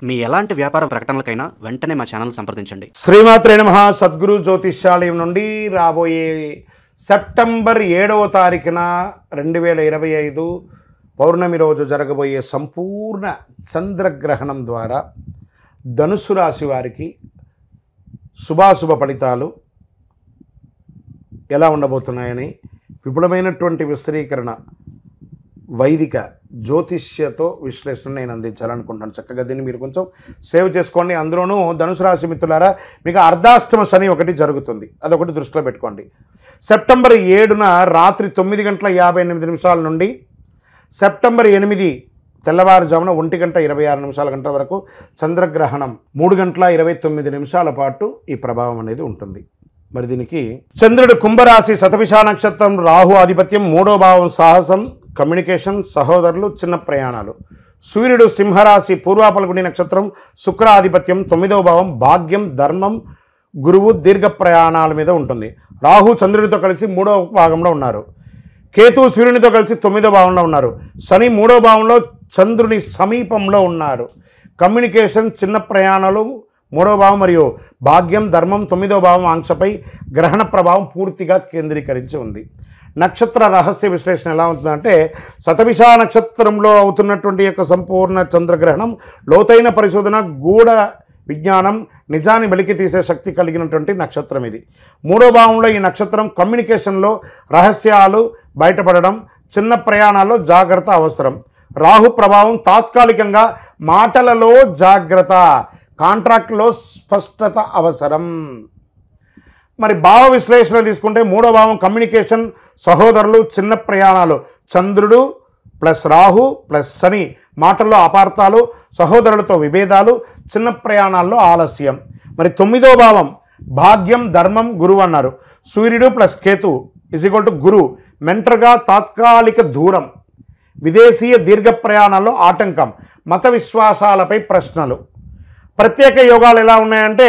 మీ ఎలాంటి వ్యాపార ప్రకటనలకైనా వెంటనే మా ఛానల్ సంప్రదించండి. శ్రీమాత్రే నమః. సద్గురు జ్యోతిష్యాలయం నుండి రాబోయే సెప్టెంబర్ 7వ తారీఖున 2025 పౌర్ణమి రోజు జరగబోయే సంపూర్ణ చంద్రగ్రహణం ద్వారా ధనుసు రాశి వారికి శుభాశుభ ఫలితాలు ఎలా ఉండబోతున్నాయని విపులమైనటువంటి విస్తరీకరణ వైదిక జ్యోతిష్యతో విశ్లేషణ నేను అందించాలనుకుంటున్నాను. చక్కగా దీన్ని మీరు కొంచెం సేవ్ చేసుకోండి. అందులోనూ ధనుసు రాశి మిత్రులారా, మీకు అర్ధాష్టమ శని ఒకటి జరుగుతుంది, అదొకటి దృష్టిలో పెట్టుకోండి. సెప్టెంబర్ 7న రాత్రి 9:58 నుండి సెప్టెంబర్ 8 తెల్లవారుజామున 1:26 వరకు చంద్రగ్రహణం 3:29 పాటు ఈ ప్రభావం అనేది ఉంటుంది. మరి దీనికి చంద్రుడు కుంభరాశి శతభిష నక్షత్రం, రాహు ఆధిపత్యం, 3వ భావం సాహసం, కమ్యూనికేషన్, సహోదరులు, చిన్న ప్రయాణాలు. సూర్యుడు సింహరాశి పూర్వాపల్గుని నక్షత్రం, శుక్ర ఆధిపత్యం, 9వ భావం భాగ్యం, ధర్మం, గురువు, దీర్ఘ ప్రయాణాల మీద ఉంటుంది. రాహు చంద్రుడితో కలిసి 3వ భాగంలో ఉన్నారు. కేతు సూర్యునితో కలిసి 9వ భావంలో ఉన్నారు. శని 3వ భావంలో చంద్రుని సమీపంలో ఉన్నారు. కమ్యూనికేషన్, చిన్న ప్రయాణాలు 3వ భావం మరియు భాగ్యం, ధర్మం 9వ భావం ఆంక్షపై గ్రహణ ప్రభావం పూర్తిగా కేంద్రీకరించి ఉంది. నక్షత్ర రహస్య విశ్లేషణ ఎలా ఉంటుందంటే, శతభిష నక్షత్రంలో అవుతున్నటువంటి యొక్క సంపూర్ణ చంద్రగ్రహణం లోతైన పరిశోధన, గూఢ విజ్ఞానం, నిజాన్ని వెలికి తీసే శక్తి కలిగినటువంటి నక్షత్రం ఇది. 3వ భావంలో ఈ నక్షత్రం కమ్యూనికేషన్లో రహస్యాలు బయటపడడం, చిన్న ప్రయాణాల్లో జాగ్రత్త అవసరం. రాహు ప్రభావం తాత్కాలికంగా మాటలలో జాగ్రత్త, కాంట్రాక్ట్లో స్పష్టత అవసరం. మరి భావ విశ్లేషణ తీసుకుంటే 3వ భావం కమ్యూనికేషన్, సహోదరులు, చిన్న ప్రయాణాలు. చంద్రుడు ప్లస్ రాహు ప్లస్ శని, మాటల్లో అపార్థాలు, సహోదరులతో విభేదాలు, చిన్న ప్రయాణాల్లో ఆలస్యం. మరి 9వ భావం భాగ్యం, ధర్మం, గురువు అన్నారు. సూర్యుడు ప్లస్ కేతు = గురువు, మెంటర్గా తాత్కాలిక దూరం, విదేశీయ దీర్ఘ ప్రయాణాల్లో ఆటంకం, మత విశ్వాసాలపై ప్రశ్నలు. ప్రత్యేక యోగాలు ఎలా ఉన్నాయంటే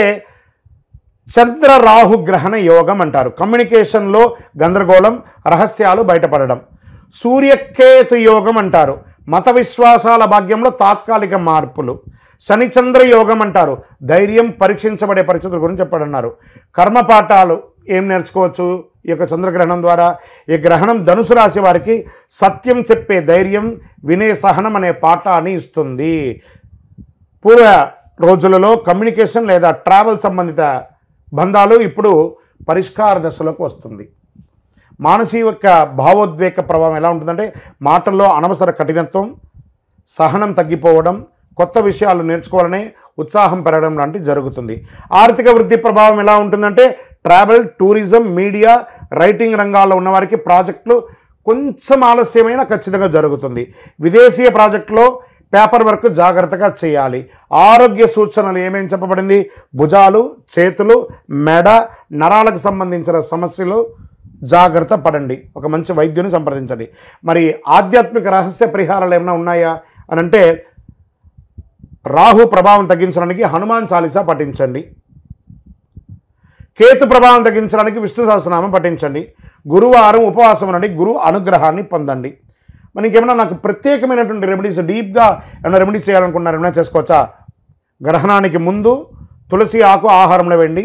చంద్ర రాహు గ్రహణ యోగం అంటారు. కమ్యూనికేషన్లో గందరగోళం, రహస్యాలు బయటపడడం. సూర్యకేతు యోగం అంటారు. మత విశ్వాసాల భాగ్యంలో తాత్కాలిక మార్పులు. శనిచంద్ర యోగం అంటారు. ధైర్యం పరీక్షించబడే పరిస్థితుల గురించి చెప్పడన్నారు. కర్మపాఠాలు ఏం నేర్చుకోవచ్చు ఈ యొక్క చంద్రగ్రహణం ద్వారా? ఈ గ్రహణం ధనుసు రాశి వారికి సత్యం చెప్పే ధైర్యం, వినే సహనం అనే పాఠాన్ని ఇస్తుంది. పూర్వ రోజులలో కమ్యూనికేషన్ లేదా ట్రావెల్ సంబంధిత బంధాలు ఇప్పుడు పరిష్కార దశలోకి వస్తుంది. మానసిక భావోద్వేగ ప్రభావం ఎలా ఉంటుందంటే మాటల్లో అనవసర కఠినత్వం, సహనం తగ్గిపోవడం, కొత్త విషయాలు నేర్చుకోవాలనే ఉత్సాహం పెరగడం లాంటివి జరుగుతుంది. ఆర్థిక వృద్ధి ప్రభావం ఎలా ఉంటుందంటే ట్రావెల్, టూరిజం, మీడియా, రైటింగ్ రంగాల్లో ఉన్నవారికి ప్రాజెక్టులు కొంచెం ఆలస్యమైన ఖచ్చితంగా జరుగుతుంది. విదేశీయ ప్రాజెక్టులో పేపర్ వర్క్ జాగ్రత్తగా చేయాలి. ఆరోగ్య సూచనలు ఏమేమి చెప్పబడింది? భుజాలు, చేతులు, మెడ, నరాలకు సంబంధించిన సమస్యలు జాగ్రత్త పడండి. ఒక మంచి వైద్యుని సంప్రదించండి. మరి ఆధ్యాత్మిక రహస్య పరిహారాలు ఏమైనా ఉన్నాయా అని అంటే, రాహు ప్రభావం తగ్గించడానికి హనుమాన్ చాలీసా పఠించండి. కేతు ప్రభావం తగ్గించడానికి విష్ణు సహస్రనామం పఠించండి. గురువారం ఉపవాసం నుండి గురు అనుగ్రహాన్ని పొందండి. మరి ఇంకేమైనా నాకు ప్రత్యేకమైనటువంటి రెమెడీస్, డీప్గా ఏమైనా రెమెడీస్ చేయాలనుకున్నారు, ఏమైనా చేసుకోవచ్చా? గ్రహణానికి ముందు తులసి ఆకు ఆహారంలో వేయండి,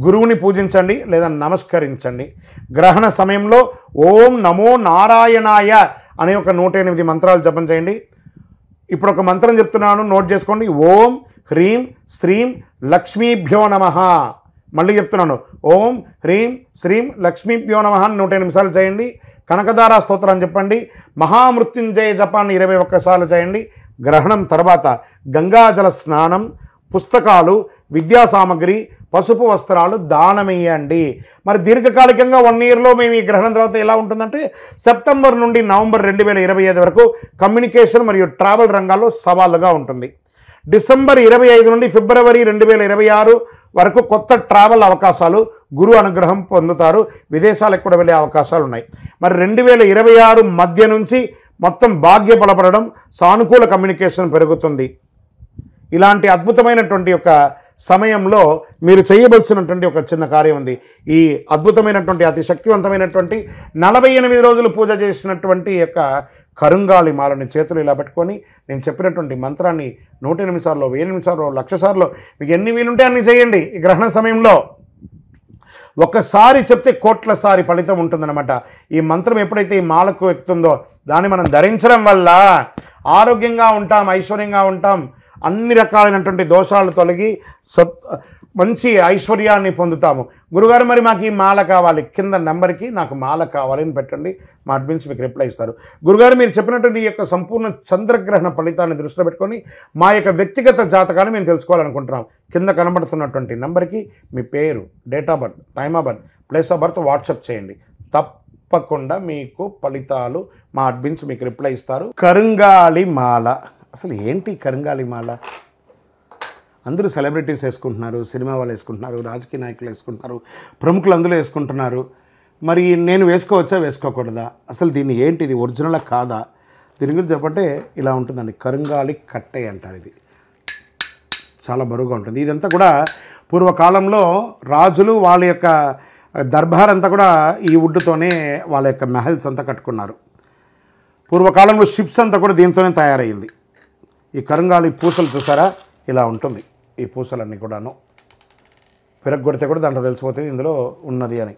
గురువుని పూజించండి లేదా నమస్కరించండి. గ్రహణ సమయంలో ఓం నమో నారాయణాయ అనే ఒక 108 మంత్రాలు జపం చేయండి. ఇప్పుడు ఒక మంత్రం చెప్తున్నాను, నోట్ చేసుకోండి. ఓం హ్రీం శ్రీం లక్ష్మీభ్యో నమః. మళ్ళీ చెప్తున్నాను, ఓం హ్రీం శ్రీం లక్ష్మీభ్యో నమః 108 సార్లు చేయండి. కనకదార స్తోత్రం చెప్పండి. మహామృత్యుంజయ జపాన్ని 21 సార్లు చేయండి. గ్రహణం తర్వాత గంగాజల స్నానం, పుస్తకాలు, విద్యా సామగ్రి, పసుపు వస్త్రాలు దానమియ్యండి. మరి దీర్ఘకాలికంగా 1 ఇయర్లో మేము ఈ గ్రహణం తర్వాత ఎలా ఉంటుందంటే సెప్టెంబర్ నుండి నవంబర్ 2025 వరకు కమ్యూనికేషన్ మరియు ట్రావెల్ రంగాల్లో సవాలుగా ఉంటుంది. డిసెంబర్ 25 నుండి ఫిబ్రవరి 2026 వరకు కొత్త ట్రావెల్ అవకాశాలు, గురు అనుగ్రహం పొందుతారు. విదేశాలకు కూడా వెళ్ళే అవకాశాలు ఉన్నాయి. మరి 2026 మధ్య నుంచి మొత్తం భాగ్య బలపడడం, సానుకూల కమ్యూనికేషన్ పెరుగుతుంది. ఇలాంటి అద్భుతమైనటువంటి ఒక సమయంలో మీరు చేయవలసినటువంటి ఒక చిన్న కార్యం ఉంది. ఈ అద్భుతమైనటువంటి అతి శక్తివంతమైనటువంటి 48 రోజులు పూజ చేసినటువంటి యొక్క కరుంగాలి మాలని చేతులు ఇలా పెట్టుకొని నేను చెప్పినటువంటి మంత్రాన్ని 108 సార్లు 1008 సార్లు 1,00,000 సార్లు మీకు ఎన్ని వీలుంటే అన్ని చేయండి. ఈ గ్రహణ సమయంలో ఒక్కసారి చెప్తే కోట్లసారి ఫలితం ఉంటుందన్నమాట. ఈ మంత్రం ఎప్పుడైతే ఈ మాలకు ఎక్కుతుందో దాన్ని మనం ధరించడం వల్ల ఆరోగ్యంగా ఉంటాం, ఐశ్వర్యంగా ఉంటాం, అన్ని రకాలైనటువంటి దోషాలు తొలగి మంచి ఐశ్వర్యాన్ని పొందుతాము. గురుగారు మరి మాకు ఈ మాల కావాలి, కింద నెంబర్కి నాకు మాల కావాలని పెట్టండి, మా అడ్మిన్స్ మీకు రిప్లై ఇస్తారు. గురుగారు మీరు చెప్పినటువంటి ఈ యొక్క సంపూర్ణ చంద్రగ్రహణ ఫలితాన్ని దృష్టిలో పెట్టుకొని మా యొక్క వ్యక్తిగత జాతకాన్ని మేము తెలుసుకోవాలనుకుంటున్నాం. కింద కనబడుతున్నటువంటి నెంబర్కి మీ పేరు, date of birth, time of birth, place of birth WhatsApp చేయండి. తప్పకుండా మీకు ఫలితాలు మా అడ్మిన్స్ మీకు రిప్లై ఇస్తారు. కరుంగాలి మాల, అసలు ఏంటి కరుంగాలి మాల? అందరూ సెలబ్రిటీస్ వేసుకుంటున్నారు, సినిమా వాళ్ళు వేసుకుంటున్నారు, రాజకీయ నాయకులు వేసుకుంటున్నారు, ప్రముఖులు అందులో వేసుకుంటున్నారు. మరి నేను వేసుకోవచ్చా వేసుకోకూడదా? అసలు దీన్ని ఏంటి, ఇది ఒరిజినలా కాదా? దీని గురించి చెప్పంటే ఇలా ఉంటుందండి. కరుంగాలి కట్టె అంటారు. ఇది చాలా బరువుగా ఉంటుంది. ఇదంతా కూడా పూర్వకాలంలో రాజులు వాళ్ళ యొక్క దర్బార్ అంతా కూడా ఈ వుడ్తోనే వాళ్ళ యొక్క మెహల్స్ అంతా కట్టుకున్నారు. పూర్వకాలంలో షిప్స్ అంతా కూడా దీంతోనే తయారయ్యింది. ఈ కరుంగాలి పూసలు చూసారా, ఇలా ఉంటుంది. ఈ పూసలన్నీ కూడాను పెరగొడితే కూడా దాంట్లో తెలిసిపోతుంది ఇందులో ఉన్నది అని.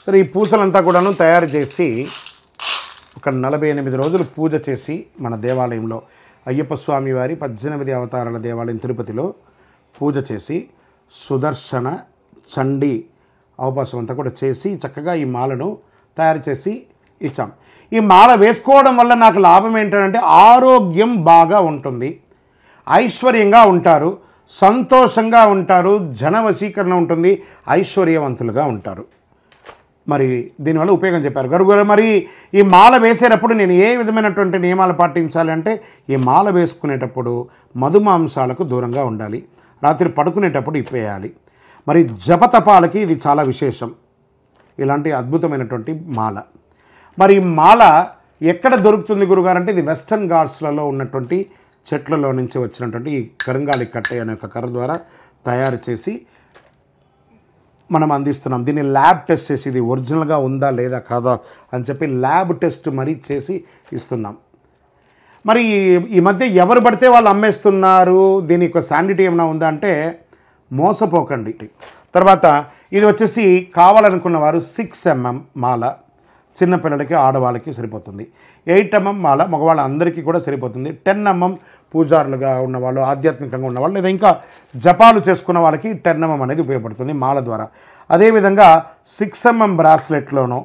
సరే, ఈ పూసలంతా కూడాను తయారు చేసి ఒక 48 రోజులు పూజ చేసి మన దేవాలయంలో అయ్యప్ప స్వామి వారి 18 అవతారాల దేవాలయం తిరుపతిలో పూజ చేసి సుదర్శన చండీ అవకాశం అంతా కూడా చేసి చక్కగా ఈ మాలను తయారు చేసి ఇచ్చాం. ఈ మాల వేసుకోవడం వల్ల నాకు లాభం ఏంటంటే ఆరోగ్యం బాగా ఉంటుంది, ఐశ్వర్యంగా ఉంటారు, సంతోషంగా ఉంటారు, జన వశీకరణ ఉంటుంది, ఐశ్వర్యవంతులుగా ఉంటారు. మరి దీనివల్ల ఉపయోగం చెప్పారు గురుగారు. మరి ఈ మాల వేసేటప్పుడు నేను ఏ విధమైనటువంటి నియమాలు పాటించాలి అంటే, ఈ మాల వేసుకునేటప్పుడు మధుమాంసాలకు దూరంగా ఉండాలి, రాత్రి పడుకునేటప్పుడు ఇప్పేయాలి. మరి జపతపాలకి ఇది చాలా విశేషం, ఇలాంటి అద్భుతమైనటువంటి మాల. మరి ఈ మాల ఎక్కడ దొరుకుతుంది గురుగారు అంటే, ఇది వెస్టర్న్ ఘాట్స్లలో ఉన్నటువంటి చెట్లలో నుంచి వచ్చినటువంటి ఈ కరుంగాలి కట్టె అనే ఒక కర్ర ద్వారా తయారు చేసి మనం అందిస్తున్నాం. దీన్ని ల్యాబ్ టెస్ట్ చేసి ఇది ఒరిజినల్గా ఉందా లేదా కాదా అని చెప్పి ల్యాబ్ టెస్ట్ మరీ చేసి ఇస్తున్నాం. మరి ఈ మధ్య ఎవరు పడితే వాళ్ళు అమ్మేస్తున్నారు, దీనికి ఒక శాండిటీ ఏమైనా ఉందా అంటే మోసపోకండి. తర్వాత ఇది వచ్చేసి కావాలనుకున్న వారు 6 mm మాల, చిన్నపిల్లలకి ఆడవాళ్ళకి సరిపోతుంది. 8 mm మాల మగవాళ్ళ అందరికీ కూడా సరిపోతుంది. 10 mm పూజారులుగా ఉన్నవాళ్ళు, ఆధ్యాత్మికంగా ఉన్నవాళ్ళు, లేదా ఇంకా జపాలు చేసుకున్న వాళ్ళకి 10 mm అనేది ఉపయోగపడుతుంది మాల ద్వారా. అదేవిధంగా 6 mm బ్రాస్లెట్లోనో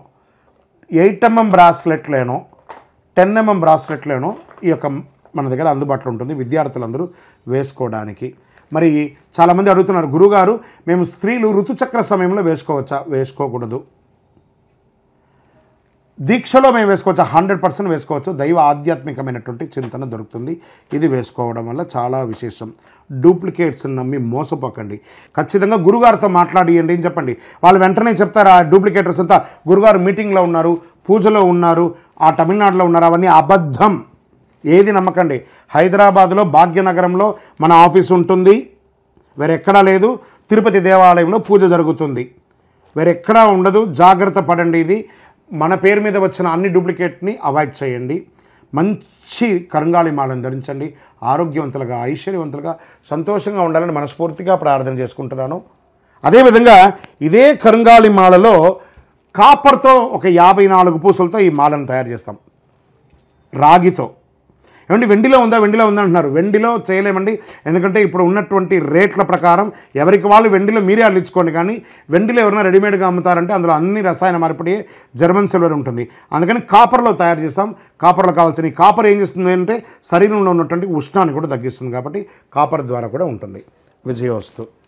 8 mm బ్రాస్లెట్లోనో 10 mm బ్రాస్లెట్లోనో ఈ యొక్క మన దగ్గర అందుబాటులో ఉంటుంది విద్యార్థులందరూ వేసుకోవడానికి. మరి చాలామంది అడుగుతున్నారు, గురుగారు మేము స్త్రీలు ఋతుచక్ర సమయంలో వేసుకోవచ్చా? వేసుకోకూడదు. దీక్షలో మేము వేసుకోవచ్చు, 100% వేసుకోవచ్చు. దైవ ఆధ్యాత్మికమైనటువంటి చింతన దొరుకుతుంది. ఇది వేసుకోవడం వల్ల చాలా విశేషం. డూప్లికేట్స్ నమ్మి మోసపోకండి. ఖచ్చితంగా గురుగారితో మాట్లాడియండి అని చెప్పండి. వాళ్ళు వెంటనే చెప్తారు ఆ డూప్లికేటర్స్ అంతా గురుగారు మీటింగ్లో ఉన్నారు, పూజలో ఉన్నారు, ఆ తమిళనాడులో ఉన్నారు, అవన్నీ అబద్ధం. ఏది నమ్మకండి. హైదరాబాద్లో భాగ్యనగరంలో మన ఆఫీస్ ఉంటుంది, వేరెక్కడా లేదు. తిరుపతి దేవాలయంలో పూజ జరుగుతుంది, వేరెక్కడా ఉండదు. జాగ్రత్త పడండి. ఇది మన పేరు మీద వచ్చిన అన్ని డూప్లికేట్ని అవాయిడ్ చేయండి. మంచి కరుంగాలి మాలను ధరించండి. ఆరోగ్యవంతులుగా, ఐశ్వర్యవంతులుగా, సంతోషంగా ఉండాలని మనస్ఫూర్తిగా ప్రార్థన చేసుకుంటున్నాను. అదేవిధంగా ఇదే కరుంగాలి మాలలో కాపర్తో ఒక 54 పూసలతో ఈ మాలను తయారు చేస్తాం. రాగితో. ఏమండి వెండిలో ఉందా అంటున్నారు. వెండిలో చేయలేమండి, ఎందుకంటే ఇప్పుడు ఉన్నటువంటి రేట్ల ప్రకారం ఎవరికి వాళ్ళు వెండిలో మీరే అల్లించుకోండి. కానీ వెండిలో ఎవరైనా రెడీమేడ్గా అమ్ముతారంటే అందులో అన్ని రసాయన మార్పిడి, జర్మన్ సిల్వర్ ఉంటుంది. అందుకని కాపర్లో తయారు చేస్తాం. కాపర్లో కావాల్సిన ఈ కాపర్ ఏం చేస్తుంది అంటే శరీరంలో ఉన్నటువంటి ఉష్ణాన్ని కూడా తగ్గిస్తుంది. కాబట్టి కాపర్ ద్వారా కూడా ఉంటుంది. విజయోస్తు.